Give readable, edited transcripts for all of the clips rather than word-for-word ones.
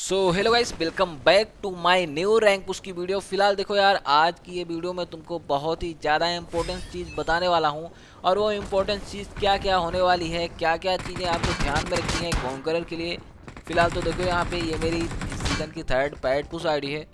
So hello guys, welcome back to my new rank push की video. फिलहाल देखो यार, आज की ये वीडियो में तुमको बहुत ही ज़्यादा इंपॉर्टेंट चीज़ बताने वाला हूँ। और वो इम्पोर्टेंट चीज़ क्या क्या होने वाली है, क्या क्या चीज़ें आपको ध्यान में रखनी है कॉन्करर के लिए। फिलहाल तो देखो यहाँ पे ये मेरी इस सीज़न की थर्ड पैड पुश आईडी है।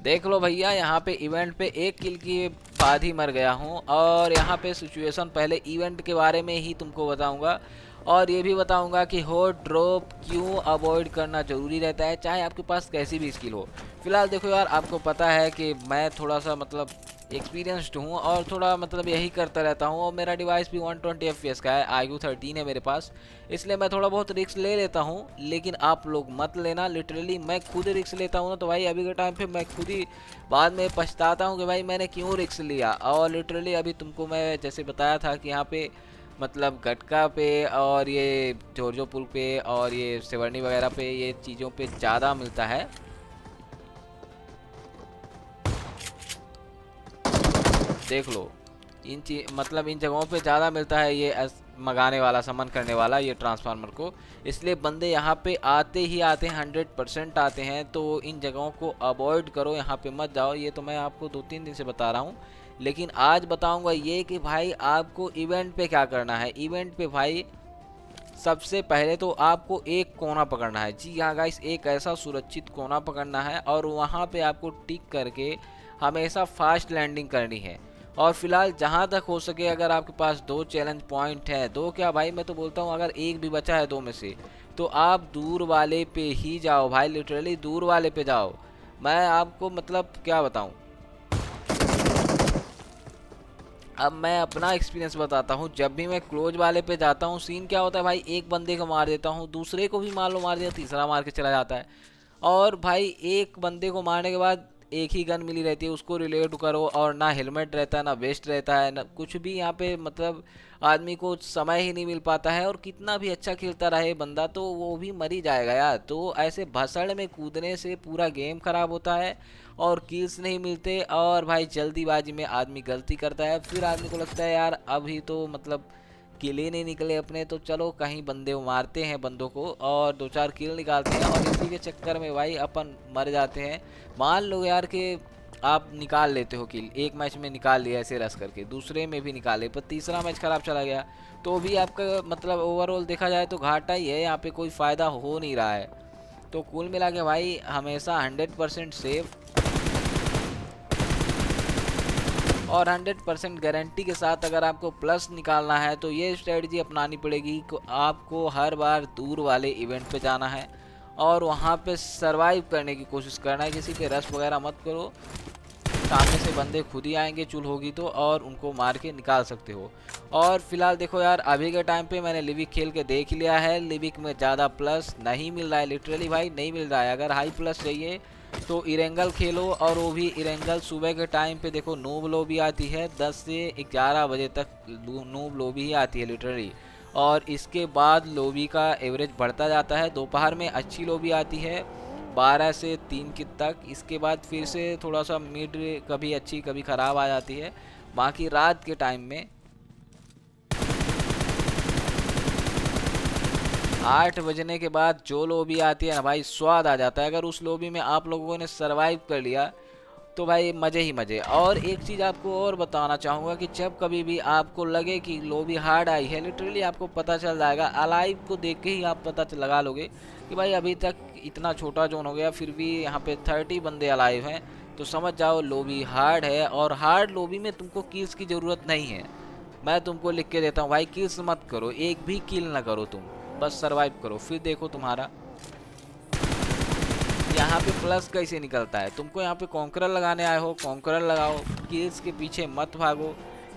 देख लो भैया, यहाँ पे इवेंट पे एक किल के बाद ही मर गया हूँ। और यहाँ पे सिचुएशन पहले इवेंट के बारे में ही तुमको बताऊंगा, और ये भी बताऊंगा कि हॉट ड्रॉप क्यों अवॉइड करना ज़रूरी रहता है, चाहे आपके पास कैसी भी स्किल हो। फिलहाल देखो यार, आपको पता है कि मैं थोड़ा सा एक्सपीरियंस्ड हूँ और थोड़ा यही करता रहता हूँ। और मेरा डिवाइस भी 120 FPS का है, IU13 है मेरे पास, इसलिए मैं थोड़ा बहुत रिस्क ले लेता हूँ। लेकिन आप लोग मत लेना, लिटरली मैं खुद रिस्क लेता हूँ ना, तो भाई अभी के टाइम पे मैं खुद ही बाद में पछताता हूँ कि भाई मैंने क्यों रिस्क लिया। और लिटरली अभी तुमको मैं जैसे बताया था कि यहाँ पे गटका पे और ये जोरजो पुल पे और ये सेवर्नी वगैरह पे ये चीज़ों पे ज़्यादा मिलता है। देख लो, इन इन जगहों पे ज़्यादा मिलता है ये मंगाने वाला, समन करने वाला ये ट्रांसफार्मर को। इसलिए बंदे यहाँ पे आते ही आते हैं, 100% आते हैं। तो इन जगहों को अवॉइड करो, यहाँ पे मत जाओ। ये तो मैं आपको 2-3 दिन से बता रहा हूँ, लेकिन आज बताऊँगा ये कि भाई आपको इवेंट पे क्या करना है। इवेंट पे भाई सबसे पहले तो आपको एक कोना पकड़ना है। जी हाँ गाइस, एक ऐसा सुरक्षित कोना पकड़ना है और वहाँ पे आपको टिक करके हमेशा फास्ट लैंडिंग करनी है। और फिलहाल जहाँ तक हो सके, अगर आपके पास 2 चैलेंज पॉइंट है, 2 क्या भाई, मैं तो बोलता हूँ अगर एक भी बचा है 2 में से, तो आप दूर वाले पे ही जाओ भाई, लिटरली दूर वाले पे जाओ। मैं आपको क्या बताऊँ, अब मैं अपना एक्सपीरियंस बताता हूँ। जब भी मैं क्लोज वाले पे जाता हूँ, सीन क्या होता है भाई, एक बंदे को मार देता हूँ, दूसरे को भी मान लो मार दिया, तीसरा मार के चला जाता है। और भाई एक बंदे को मारने के बाद एक ही गन मिली रहती है, उसको रिलेट करो, और ना हेलमेट रहता है, ना वेस्ट रहता है, ना कुछ भी। यहाँ पे आदमी को समय ही नहीं मिल पाता है। और कितना भी अच्छा खेलता रहे बंदा, तो वो भी मर ही जाएगा यार। तो ऐसे भसड़ में कूदने से पूरा गेम खराब होता है और किल्स नहीं मिलते। और भाई जल्दीबाजी में आदमी गलती करता है, फिर आदमी को लगता है यार अभी तो किल ही नहीं निकले अपने, तो चलो कहीं बंदे मारते हैं बंदों को और 2-4 किल निकालते हैं, और इसी के चक्कर में भाई अपन मर जाते हैं। मान लो यार कि आप निकाल लेते हो किल, एक मैच में निकाल लिया ऐसे रस करके, दूसरे में भी निकाले, पर तीसरा मैच खराब चला गया, तो भी आपका ओवरऑल देखा जाए तो घाटा ही है, यहाँ पे कोई फ़ायदा हो नहीं रहा है। तो कुल मिला के भाई हमेशा 100% सेफ और 100% गारंटी के साथ अगर आपको प्लस निकालना है, तो ये स्ट्रेटजी अपनानी पड़ेगी कि आपको हर बार दूर वाले इवेंट पे जाना है और वहाँ पे सरवाइव करने की कोशिश करना है। किसी पे रश वगैरह मत करो, सामने से बंदे खुद ही आएंगे चुल होगी तो, और उनको मार के निकाल सकते हो। और फिलहाल देखो यार, अभी के टाइम पे मैंने लिविक खेल के देख लिया है, लिविक में ज़्यादा प्लस नहीं मिल रहा है, लिटरली भाई नहीं मिल रहा है। अगर हाई प्लस चाहिए तो इरेंगल खेलो, और वो भी इरेंगल सुबह के टाइम पे देखो नूब लॉबी आती है, 10 से 11 बजे तक नूब लॉबी ही आती है लिटरली। और इसके बाद लॉबी का एवरेज बढ़ता जाता है, दोपहर में अच्छी लॉबी आती है 12 से 3 की तक, इसके बाद फिर से थोड़ा सा मिड, कभी अच्छी कभी ख़राब आ जाती है। बाकी रात के टाइम में 8 बजने के बाद जो लॉबी आती है ना भाई, स्वाद आ जाता है। अगर उस लॉबी में आप लोगों ने सरवाइव कर लिया तो भाई मज़े ही मज़े। और एक चीज़ आपको और बताना चाहूँगा कि जब कभी भी आपको लगे कि लॉबी हार्ड आई है, लिटरली आपको पता चल जाएगा, अलाइव को देख के ही आप पता लगा लोगे कि भाई अभी तक इतना छोटा जोन हो गया, फिर भी यहाँ पे 30 बंदे अलाइव हैं, तो समझ जाओ लॉबी हार्ड है। और हार्ड लॉबी में तुमको किल्स की ज़रूरत नहीं है, मैं तुमको लिख के देता हूँ भाई, किल्स मत करो, एक भी किल ना करो तुम, बस सरवाइव करो। फिर देखो तुम्हारा यहाँ पे प्लस कैसे निकलता है। तुमको यहाँ पे कॉन्करर लगाने आए हो, कॉन्करर लगाओ, किल्स के पीछे मत भागो,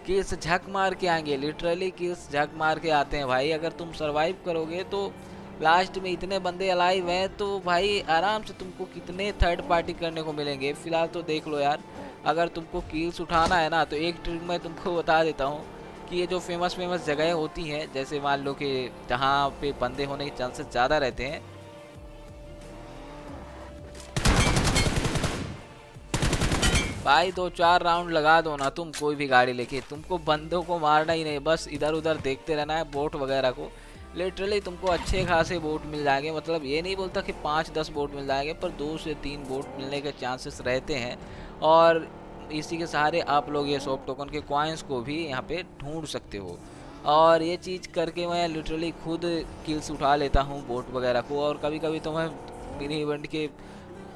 किल्स झक मार के आएंगे, लिटरली किल्स झक मार के आते हैं भाई। अगर तुम सरवाइव करोगे तो लास्ट में इतने बंदे अलाइव हैं, तो भाई आराम से तुमको कितने थर्ड पार्टी करने को मिलेंगे। फिलहाल तो देख लो यार, अगर तुमको किल्स उठाना है ना, तो एक ट्रिक मैं तुमको बता देता हूँ कि ये जो फेमस जगह होती हैं, जैसे मान लो कि जहाँ पे बंदे होने के चांसेस ज़्यादा रहते हैं, भाई 2-4 राउंड लगा दो ना तुम कोई भी गाड़ी लेके, तुमको बंदों को मारना ही नहीं, बस इधर उधर देखते रहना है बोट वगैरह को। लिटरली तुमको अच्छे खासे बोट मिल जाएंगे, मतलब ये नहीं बोलता कि 5-10 बोट मिल जाएंगे, पर 2 से 3 बोट मिलने के चांसेस रहते हैं। और इसी के सहारे आप लोग ये सॉफ्ट टोकन के कॉइन्स को भी यहाँ पे ढूंढ सकते हो। और ये चीज़ करके मैं लिटरली खुद किल्स उठा लेता हूँ बोट वगैरह को। और कभी कभी तो मैं मिनी इवेंट के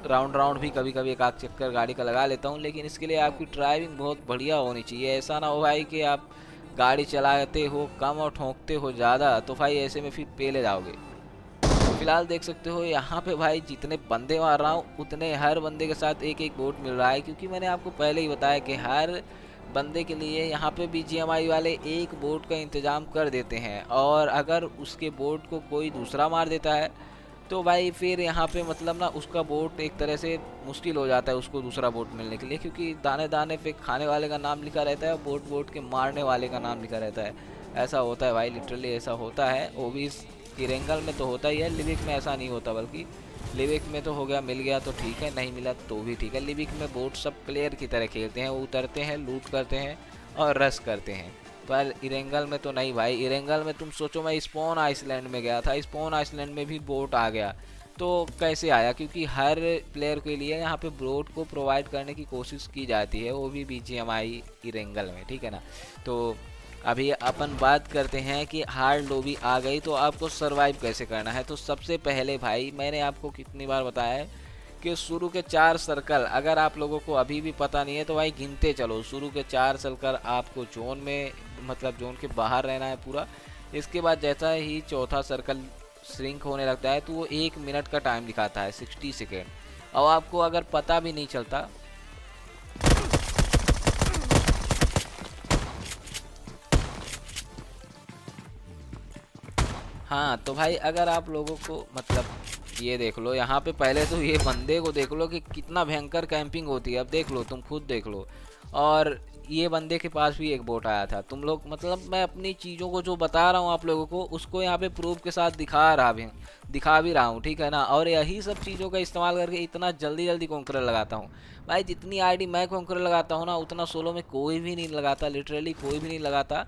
राउंड राउंड भी कभी कभी एक आध चक्कर गाड़ी का लगा लेता हूँ, लेकिन इसके लिए आपकी ड्राइविंग बहुत बढ़िया होनी चाहिए। ऐसा ना हो भाई कि आप गाड़ी चलाते हो कम और ठोंकते हो ज़्यादा, तो भाई ऐसे में फिर पेले जाओगे। फिलहाल देख सकते हो यहाँ पे भाई जितने बंदे मार रहा हूँ उतने हर बंदे के साथ एक एक बोट मिल रहा है, क्योंकि मैंने आपको पहले ही बताया कि हर बंदे के लिए यहाँ पे BGMI वाले एक बोट का इंतज़ाम कर देते हैं। और अगर उसके बोट को कोई दूसरा मार देता है तो भाई फिर यहाँ पे मतलब ना उसका बोट एक तरह से मुश्किल हो जाता है उसको दूसरा बोट मिलने के लिए, क्योंकि दाने दाने पे खाने वाले का नाम लिखा रहता है, बोट बोट के मारने वाले का नाम लिखा रहता है। ऐसा होता है भाई, लिटरली ऐसा होता है। वो भी इरेंगल में तो होता ही है, लिविक में ऐसा नहीं होता, बल्कि लिविक में तो हो गया मिल गया तो ठीक है, नहीं मिला तो भी ठीक है। लिविक में बोट सब प्लेयर की तरह खेलते हैं, वो उतरते हैं, लूट करते हैं और रश करते हैं। पर इरेंगल में तो नहीं भाई। इरेंगल में तुम सोचो, मैं स्पॉन आइसलैंड में गया था, स्पॉन आइसलैंड में भी बोट आ गया। तो कैसे आया? क्योंकि हर प्लेयर के लिए यहाँ पे बोट को प्रोवाइड करने की कोशिश की जाती है, वो भी BGMI इरेंगल में, ठीक है ना। तो अभी अपन बात करते हैं कि हार्ड लॉबी आ गई तो आपको सरवाइव कैसे करना है। तो सबसे पहले भाई मैंने आपको कितनी बार बताया है कि शुरू के 4 सर्कल, अगर आप लोगों को अभी भी पता नहीं है तो भाई गिनते चलो। शुरू के 4 सर्कल आपको जोन में, मतलब जोन के बाहर रहना है पूरा। इसके बाद जैसा ही चौथा सर्कल श्रिंक होने लगता है तो वो 1 मिनट का टाइम दिखाता है, 60 सेकेंड। और आपको अगर पता भी नहीं चलता हाँ, तो भाई अगर आप लोगों को मतलब ये देख लो, यहाँ पे पहले तो ये बंदे को देख लो कि कितना भयंकर कैंपिंग होती है। अब देख लो, तुम खुद देख लो। और ये बंदे के पास भी एक बोट आया था। तुम लोग मतलब मैं अपनी चीज़ों को जो बता रहा हूँ आप लोगों को, उसको यहाँ पे प्रूफ के साथ दिखा भी रहा हूँ, ठीक है ना। और यही सब चीज़ों का इस्तेमाल करके इतना जल्दी जल्दी कॉन्करर लगाता हूँ भाई। जितनी आईडी मैं कॉन्करर लगाता हूँ ना, उतना सोलो में कोई भी नहीं लगाता, लिटरली कोई भी नहीं लगाता।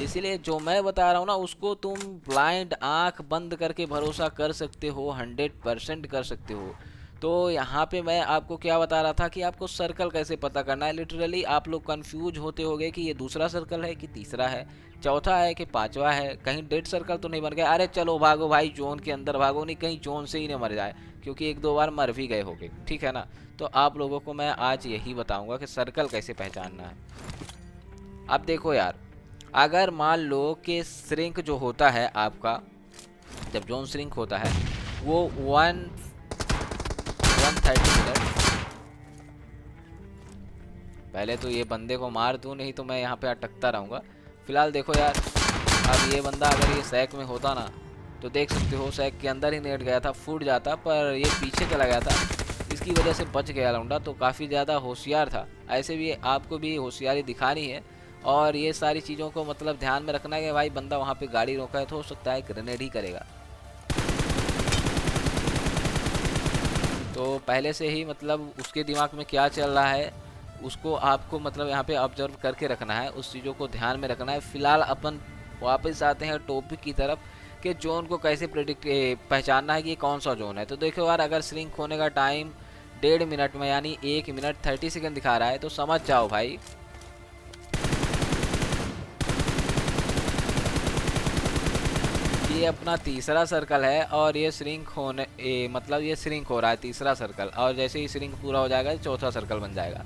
इसीलिए जो मैं बता रहा हूँ ना, उसको तुम ब्लाइंड आंख बंद करके भरोसा कर सकते हो, 100% कर सकते हो। तो यहाँ पे मैं आपको क्या बता रहा था कि आपको सर्कल कैसे पता करना है। लिटरली आप लोग कंफ्यूज होते होगे कि ये दूसरा सर्कल है कि तीसरा है, चौथा है कि पांचवा है, कहीं डेड सर्कल तो नहीं बन गया। अरे चलो भागो भाई, जोन के अंदर भागो, नहीं कहीं जोन से ही नहीं मर जाए, क्योंकि 1-2 बार मर भी गए होगे, ठीक है ना। तो आप लोगों को मैं आज यही बताऊँगा कि सर्कल कैसे पहचानना है। अब देखो यार, अगर मान लो कि श्रिंक जो होता है आपका, जब जोन श्रिंक होता है वो 130 मिनट। पहले तो ये बंदे को मार दूं, नहीं तो मैं यहाँ पे अटकता रहूँगा। फिलहाल देखो यार, अब ये बंदा अगर ये सैक में होता ना, तो देख सकते हो सैक के अंदर ही नेट गया था, फूट जाता, पर ये पीछे चला गया था, इसकी वजह से बच गया लौंडा। तो काफ़ी ज़्यादा होशियार था। ऐसे भी आपको भी होशियारी दिखानी है और ये सारी चीज़ों को मतलब ध्यान में रखना है कि भाई बंदा वहाँ पे गाड़ी रोका है तो हो सकता है ग्रेनेड ही करेगा। तो पहले से ही मतलब उसके दिमाग में क्या चल रहा है उसको आपको मतलब यहाँ पे ऑब्जर्व करके रखना है, उस चीज़ों को ध्यान में रखना है। फिलहाल अपन वापस आते हैं टॉपिक की तरफ कि जोन को कैसे पहचानना है कि कौन सा जोन है। तो देखो यार, अगर श्रिंक होने का टाइम 1.5 मिनट में यानी 1 मिनट 30 सेकंड दिखा रहा है तो समझ जाओ भाई ये अपना तीसरा सर्कल है। और ये श्रिंक होने मतलब ये श्रिंक हो रहा है तीसरा सर्कल, और जैसे ही श्रिंक पूरा हो जाएगा चौथा सर्कल बन जाएगा।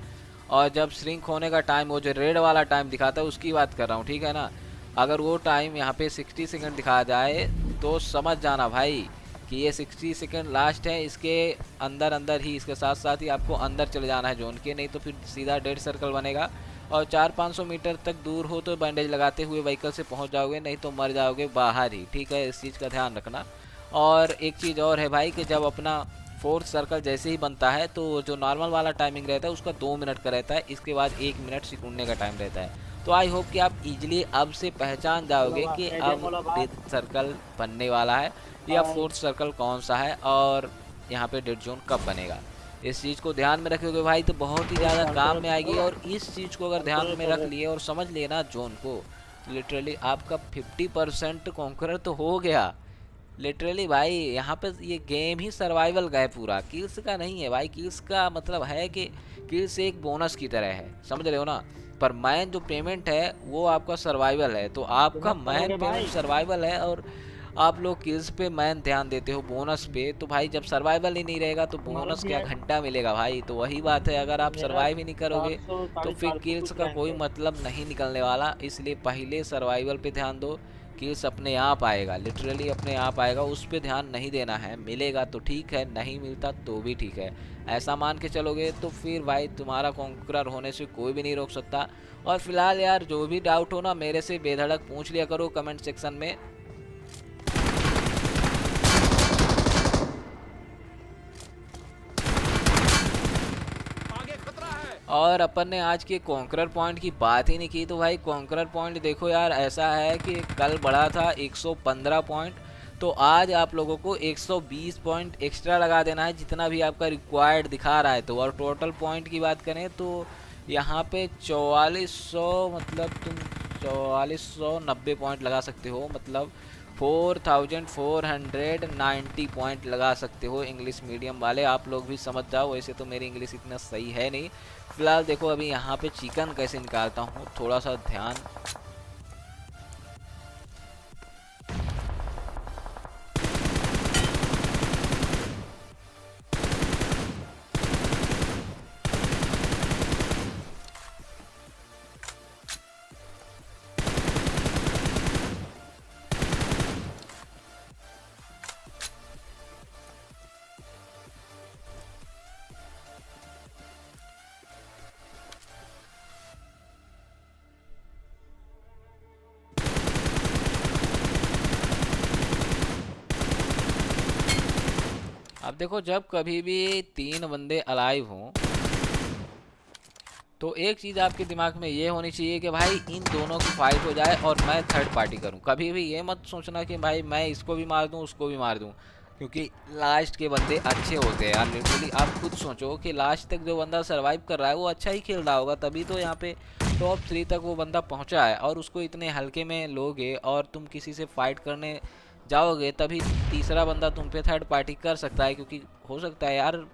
और जब श्रिंक होने का टाइम, वो जो रेड वाला टाइम दिखाता है उसकी बात कर रहा हूँ, ठीक है ना। अगर वो टाइम यहाँ पे 60 सेकंड दिखा जाए तो समझ जाना भाई कि ये 60 सेकंड लास्ट है। इसके अंदर अंदर ही, इसके साथ साथ ही आपको अंदर चले जाना है जोन के, नहीं तो फिर सीधा डेड सर्कल बनेगा। और 400-500 मीटर तक दूर हो तो बैंडेज लगाते हुए व्हीकल से पहुंच जाओगे, नहीं तो मर जाओगे बाहर ही, ठीक है। इस चीज़ का ध्यान रखना। और एक चीज़ और है भाई कि जब अपना 4th सर्कल जैसे ही बनता है तो जो नॉर्मल वाला टाइमिंग रहता है उसका 2 मिनट का रहता है, इसके बाद 1 मिनट सिकुड़ने का टाइम रहता है। तो आई होप कि आप इजीली अब से पहचान जाओगे कि अब 5th सर्कल बनने वाला है या 4th सर्कल कौन सा है। और यहाँ पे डेड जोन कब बनेगा। इस चीज़ को ध्यान में रखोगे भाई तो बहुत ही ज़्यादा काम में आएगी। और इस चीज़ को अगर ध्यान में रख लिए और समझ लिए ना जोन को, तो लिटरली आपका 50% कॉन्करर तो हो गया। लिटरली भाई यहाँ पे ये गेम ही सर्वाइवल का है पूरा, किल्स का नहीं है भाई। किल्स का मतलब है कि किल्स एक बोनस की तरह है, समझ रहे हो ना। पर मैन जो पेमेंट है वो आपका सर्वाइवल है, तो आपका मैन पेमेंट सर्वाइवल है और आप लोग किल्स पे मैन ध्यान देते हो बोनस पे। तो भाई जब सर्वाइवल ही नहीं रहेगा तो बोनस क्या घंटा मिलेगा भाई। तो वही बात है, अगर आप सर्वाइव ही नहीं करोगे तो फिर किल्स का कोई मतलब नहीं निकलने वाला। इसलिए पहले सर्वाइवल पे ध्यान दो, किल्स अपने आप आएगा, लिटरली अपने आप आएगा, उस पर ध्यान नहीं देना है। मिलेगा तो ठीक है, नहीं मिलता तो भी ठीक है, ऐसा मान के चलोगे तो फिर भाई तुम्हारा कॉन्करर होने से कोई भी नहीं रोक सकता। और फिलहाल यार जो भी डाउट हो ना मेरे से बेधड़क पूछ लिया करो कमेंट सेक्शन में। और अपन ने आज के कॉन्करर पॉइंट की बात ही नहीं की, तो भाई कॉन्करर पॉइंट देखो यार ऐसा है कि कल बढ़ा था 115 पॉइंट, तो आज आप लोगों को 120 पॉइंट एक्स्ट्रा लगा देना है जितना भी आपका रिक्वायर्ड दिखा रहा है। तो और टोटल पॉइंट की बात करें तो यहाँ पे 4400 मतलब तुम 4490 पॉइंट लगा सकते हो, मतलब 4490 पॉइंट लगा सकते हो। इंग्लिश मीडियम वाले आप लोग भी समझ जाओ, वैसे तो मेरी इंग्लिश इतना सही है नहीं। फिलहाल देखो अभी यहाँ पे चिकन कैसे निकालता हूँ, थोड़ा सा ध्यान। अब देखो जब कभी भी 3 बंदे अलाइव हों तो एक चीज़ आपके दिमाग में ये होनी चाहिए कि भाई इन दोनों की फाइट हो जाए और मैं थर्ड पार्टी करूं। कभी भी ये मत सोचना कि भाई मैं इसको भी मार दूं उसको भी मार दूं, क्योंकि लास्ट के बंदे अच्छे होते हैं यार। लिटरली आप खुद सोचो कि लास्ट तक जो बंदा सर्वाइव कर रहा है वो अच्छा ही खेल रहा होगा, तभी तो यहाँ पे टॉप 3 तक वो बंदा पहुँचा है। और उसको इतने हल्के में लोगे और तुम किसी से फाइट करने जाओगे तभी तीसरा बंदा तुम पे थर्ड पार्टी कर सकता है। क्योंकि हो सकता है यार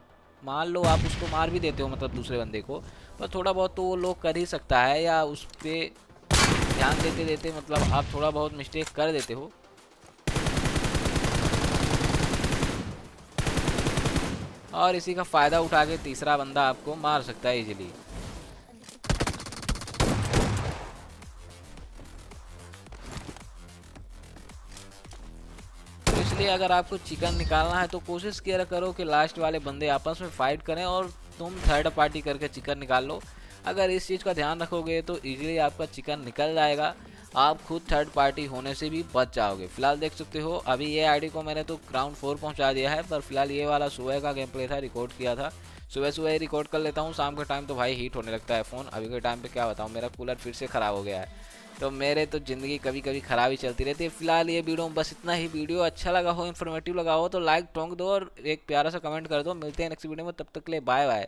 मान लो आप उसको मार भी देते हो मतलब दूसरे बंदे को, पर थोड़ा बहुत तो वो लोग कर ही सकता है, या उस पर ध्यान देते देते मतलब आप थोड़ा बहुत मिस्टेक कर देते हो। और इसी का फ़ायदा उठा के तीसरा बंदा आपको मार सकता है इजीली। इसलिए अगर आपको चिकन निकालना है तो कोशिश किया करो कि लास्ट वाले बंदे आपस में फाइट करें और तुम थर्ड पार्टी करके चिकन निकाल लो। अगर इस चीज़ का ध्यान रखोगे तो इजीली आपका चिकन निकल जाएगा, आप खुद थर्ड पार्टी होने से भी बच जाओगे। फिलहाल देख सकते हो अभी ये आईडी को मैंने तो ग्राउंड 4 पहुंचा दिया है, पर फिलहाल ये वाला सुबह का गेम प्ले था, रिकॉर्ड किया था। सुबह सुबह ही रिकॉर्ड कर लेता हूँ, शाम के टाइम तो भाई हीट होने लगता है फ़ोन। अभी के टाइम पे क्या बताऊँ, मेरा कूलर फिर से ख़राब हो गया है, तो मेरे तो ज़िंदगी कभी कभी ख़राब ही चलती रहती है। फिलहाल ये वीडियो में बस इतना ही। वीडियो अच्छा लगा हो, इन्फॉर्मेटिव लगा हो तो लाइक ठोंक दो और एक प्यारा सा कमेंट कर दो। मिलते हैं नेक्स्ट वीडियो में, तब तक के लिए बाय बाय।